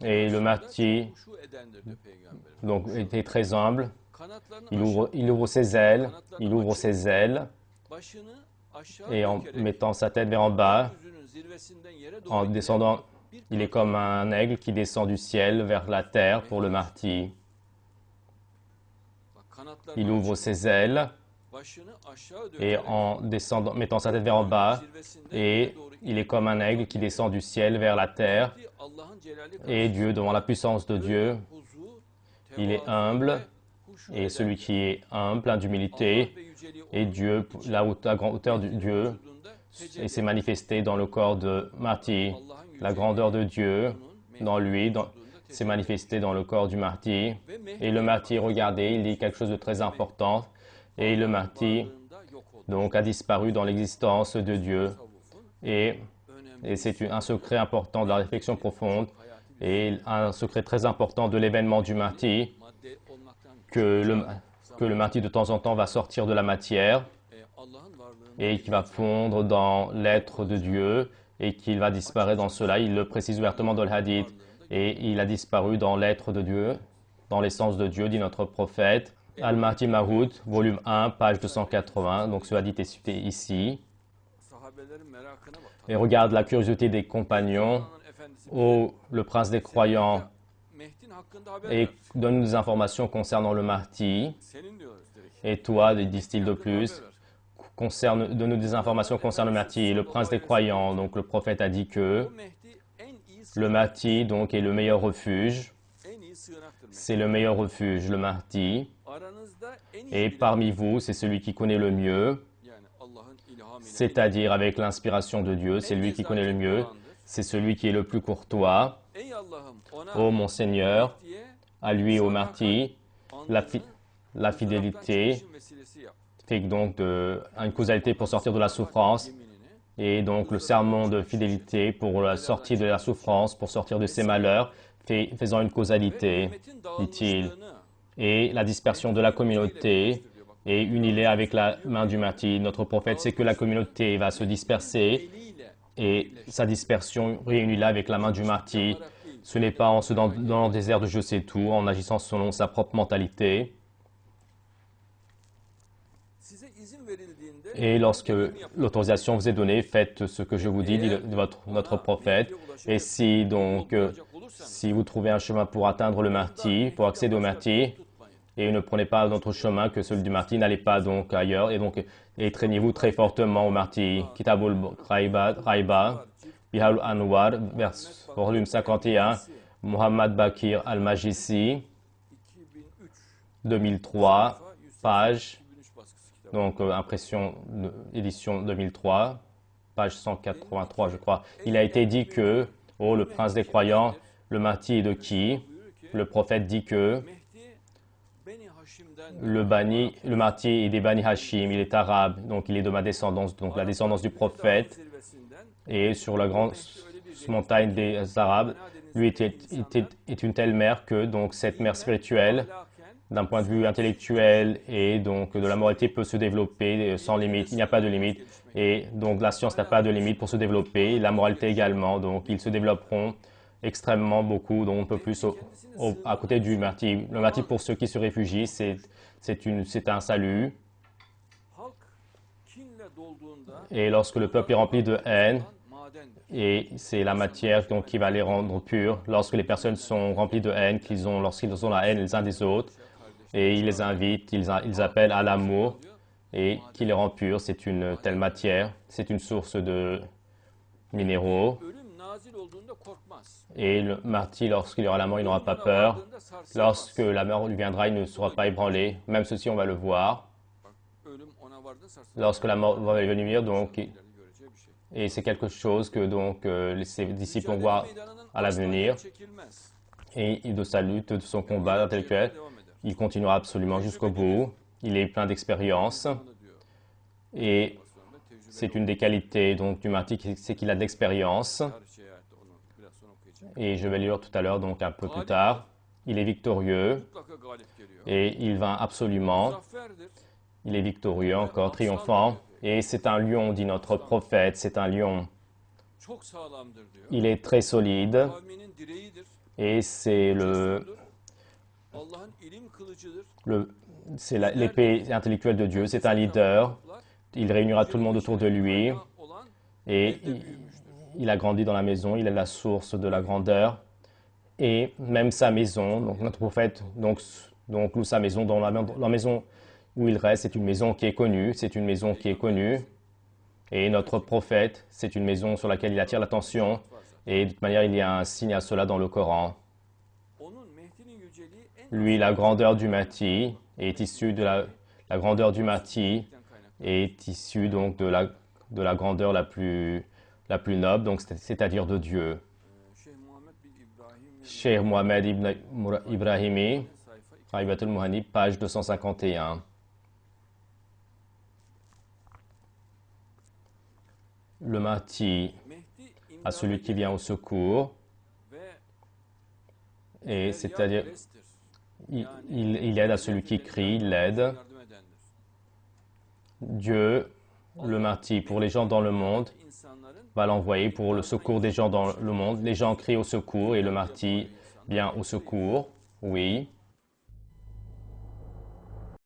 Et le Mahdi donc, était très humble. Il ouvre ses ailes, et en mettant sa tête vers en bas, en descendant, il est comme un aigle qui descend du ciel vers la terre pour le Mahdi. Il ouvre ses ailes et en descendant, mettant sa tête vers en bas, et il est comme un aigle qui descend du ciel vers la terre. Et Dieu, devant la puissance de Dieu, il est humble, et celui qui est humble, plein d'humilité, et Dieu, la grande hauteur de Dieu, et s'est manifesté dans le corps de Mahdi. La grandeur de Dieu dans lui s'est manifestée dans le corps du Mahdi. Et le Mahdi, regardez, il dit quelque chose de très important. Et le Mahdi, donc, a disparu dans l'existence de Dieu. Et c'est un secret important de la réflexion profonde et un secret très important de l'événement du Mahdi, que le Mahdi de temps en temps va sortir de la matière et qui va fondre dans l'être de Dieu et qu'il va disparaître dans cela. Il le précise ouvertement dans le hadith. Et il a disparu dans l'être de Dieu, dans l'essence de Dieu, dit notre prophète. Al-Mahdi Mahoud, volume 1, page 280. Donc ce hadith est cité ici. Et regarde la curiosité des compagnons. Oh, le prince des croyants, et donne-nous des informations concernant le Mahdi. Et toi, disent-ils de plus, donne-nous des informations concernant le Mahdi. Et le prince des croyants, donc le prophète a dit que le Mahdi donc, est le meilleur refuge. C'est le meilleur refuge, le Mahdi. Et parmi vous, c'est celui qui connaît le mieux, c'est-à-dire avec l'inspiration de Dieu, c'est lui qui connaît le mieux. C'est celui qui est le plus courtois. Ô mon Seigneur, à lui, au Mahdi, la fidélité fait donc une causalité pour sortir de la souffrance. Et donc le serment de fidélité pour la sortie de la souffrance, pour sortir de ses malheurs, faisant une causalité, dit-il. Et la dispersion de la communauté est unilée avec la main du Mahdi. Notre prophète sait que la communauté va se disperser et sa dispersion réunie là avec la main du Mahdi. Ce n'est pas en se dans le désert de je sais tout, en agissant selon sa propre mentalité. Et lorsque l'autorisation vous est donnée, faites ce que je vous dis, dit notre prophète. Et si si vous trouvez un chemin pour atteindre le Mahdi, pour accéder au Mahdi, et ne prenez pas d'autre chemin que celui du Mahdi, n'allez pas donc ailleurs, et traînez-vous très fortement au Mahdi. Kitabul Raiba, Biharul Anwar, volume 51, Muhammad Bakir Al-Majisi, 2003, page, donc impression, édition 2003, page 183 je crois. Il a été dit que, oh le prince des croyants, le Mahdi est de qui? Le prophète dit que le Mahdi est des Bani Hashim, il est arabe, donc il est de ma descendance, donc la descendance du prophète. Et sur la grande montagne des Arabes, lui est une telle mère que donc cette mère spirituelle, d'un point de vue intellectuel et donc de la moralité, peut se développer sans limite. Il n'y a pas de limite. Et donc la science n'a pas de limite pour se développer, la moralité également. Donc ils se développeront extrêmement beaucoup, donc un peu plus à côté du Mahdi. Le Mahdi, pour ceux qui se réfugient, c'est un salut. Et lorsque le peuple est rempli de haine, et c'est la matière donc, qui va les rendre purs, lorsque les personnes sont remplies de haine, lorsqu'ils ont la haine les uns des autres, et ils les invitent, ils appellent à l'amour, et qui les rend purs, c'est une telle matière, c'est une source de minéraux. Et le Mahdi, lorsqu'il y aura la mort, il n'aura pas peur. Lorsque la mort lui viendra, il ne sera pas ébranlé. Même ceci, on va le voir. Lorsque la mort va venir, donc, et c'est quelque chose que donc ses disciples vont voir à l'avenir. Et de sa lutte, de son combat intellectuel, il continuera absolument jusqu'au bout. Il est plein d'expérience. Et c'est une des qualités donc, du Mahdi, c'est qu'il a de l'expérience. Et je vais lire tout à l'heure, donc un peu plus tard. Il est victorieux et il vint absolument. Il est victorieux encore, triomphant. Et c'est un lion, dit notre prophète, c'est un lion. Il est très solide et c'est l'épée intellectuelle de Dieu. C'est un leader. Il réunira tout le monde autour de lui et il a grandi dans la maison. Il est la source de la grandeur et même sa maison. Donc notre prophète, donc loue sa maison. Dans la maison où il reste, c'est une maison qui est connue. C'est une maison qui est connue. Et notre prophète, c'est une maison sur laquelle il attire l'attention. Et de toute manière, il y a un signe à cela dans le Coran. Lui, la grandeur du Mahdi est issue de la grandeur du Mahdi est issue donc de la grandeur la plus noble, donc c'est-à-dire de Dieu. Cheikh Mohamed ibn Ibrahimi, Raibatul Muhanib, page 251. Le Mahdi à celui qui vient au secours, et c'est-à-dire il aide à celui qui crie, il l'aide. Dieu, le Mahdi, pour les gens dans le monde, va l'envoyer pour le secours des gens dans le monde. Les gens crient au secours et le Mahdi vient au secours, oui.